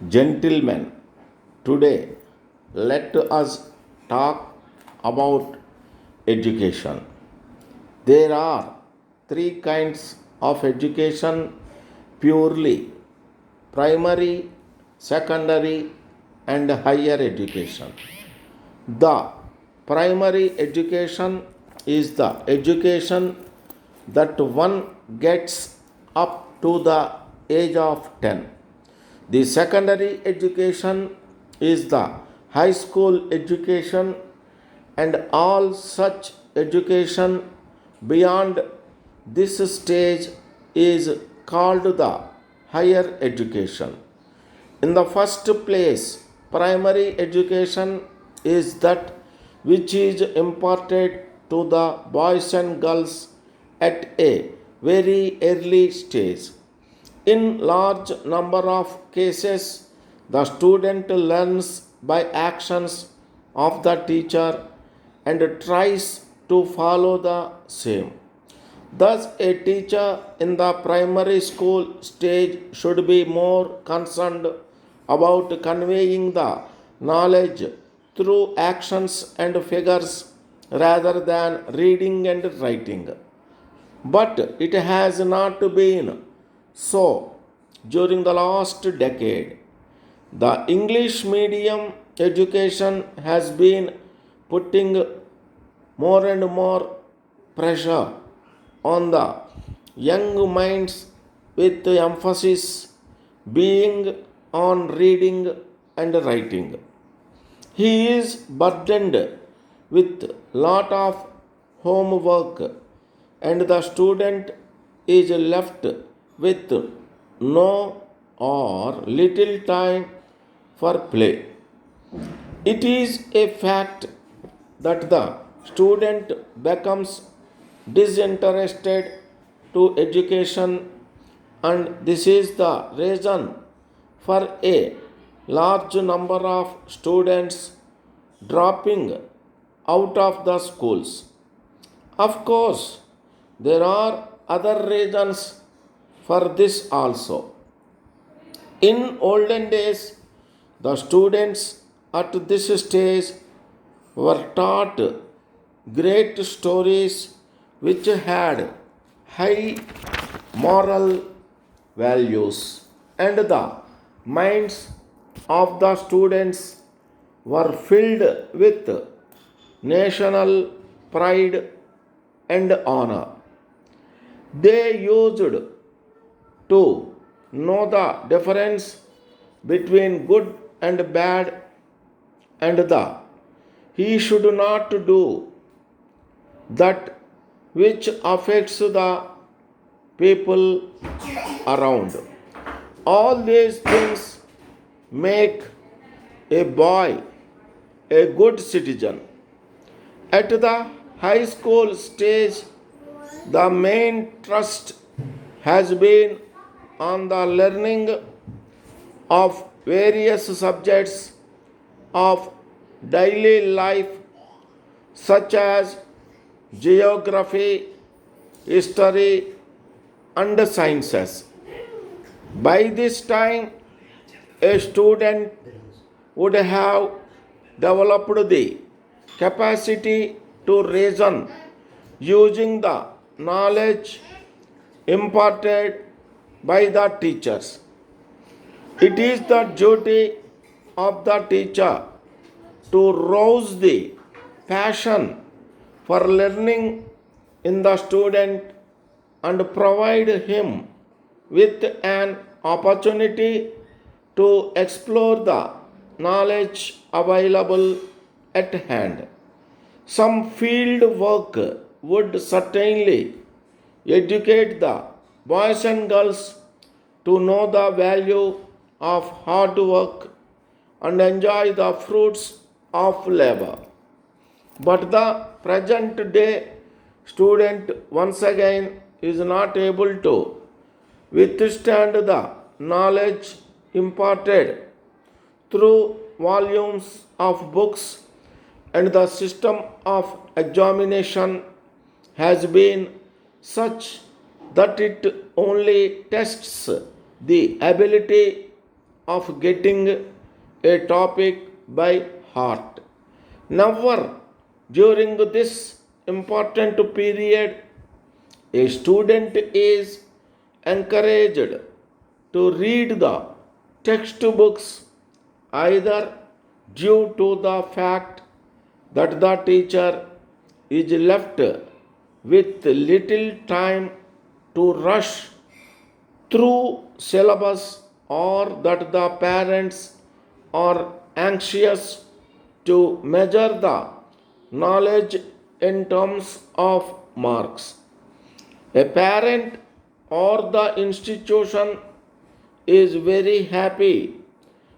Gentlemen, today let us talk about education. There are three kinds of education: purely primary, secondary, and higher education. The primary education is the education that one gets up to the age of 10. The secondary education is the high school education, and all such education beyond this stage is called the higher education. In the first place, primary education is that which is imparted to the boys and girls at a very early stage. In large number of cases, the student learns by actions of the teacher and tries to follow the same. Thus, a teacher in the primary school stage should be more concerned about conveying the knowledge through actions and figures rather than reading and writing. But it has not been so during the last decade. The English medium education has been putting more and more pressure on the young minds with emphasis being on reading and writing. He is burdened with lot of homework, and the student is left with no or little time for play. It is a fact that the student becomes disinterested to education, and this is the reason for a large number of students dropping out of the schools. Of course, there are other reasons for this also. In olden days, the students at this stage were taught great stories which had high moral values, and the minds of the students were filled with national pride and honor. They used to know the difference between good and bad, and the he should not do that which affects the people around. All these things make a boy a good citizen. At the high school stage, the main trust has been on the learning of various subjects of daily life, such as geography, history, and sciences. By this time, a student would have developed the capacity to reason using the knowledge imparted by the teachers. It is the duty of the teacher to rouse the passion for learning in the student and provide him with an opportunity to explore the knowledge available at hand. Some field work would certainly educate the boys and girls to know the value of hard work and enjoy the fruits of labor. But the present day student once again is not able to withstand the knowledge imparted through volumes of books, and the system of examination has been such that it only tests the ability of getting a topic by heart. Never during this important period a student is encouraged to read the textbooks either due to the fact that the teacher is left with little time to rush through syllabus or that the parents are anxious to measure the knowledge in terms of marks. A parent or the institution is very happy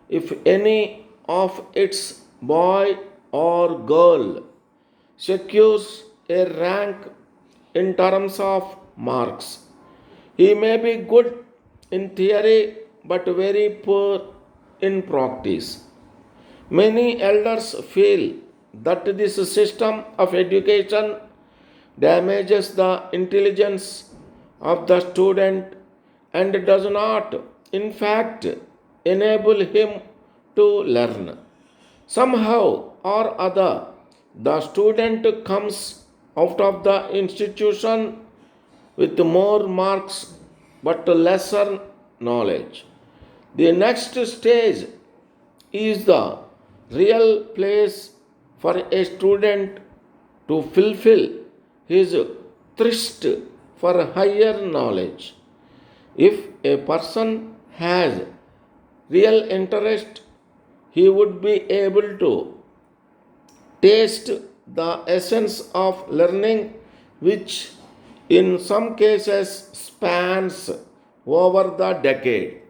if any of its boy or girl secures a rank in terms of marks. He may be good in theory but very poor in practice. Many elders feel that this system of education damages the intelligence of the student and does not, in fact, enable him to learn. Somehow or other, the student comes out of the institution with more marks but lesser knowledge. The next stage is the real place for a student to fulfill his thirst for higher knowledge. If a person has real interest, he would be able to taste the essence of learning, which in some cases spans over the decade.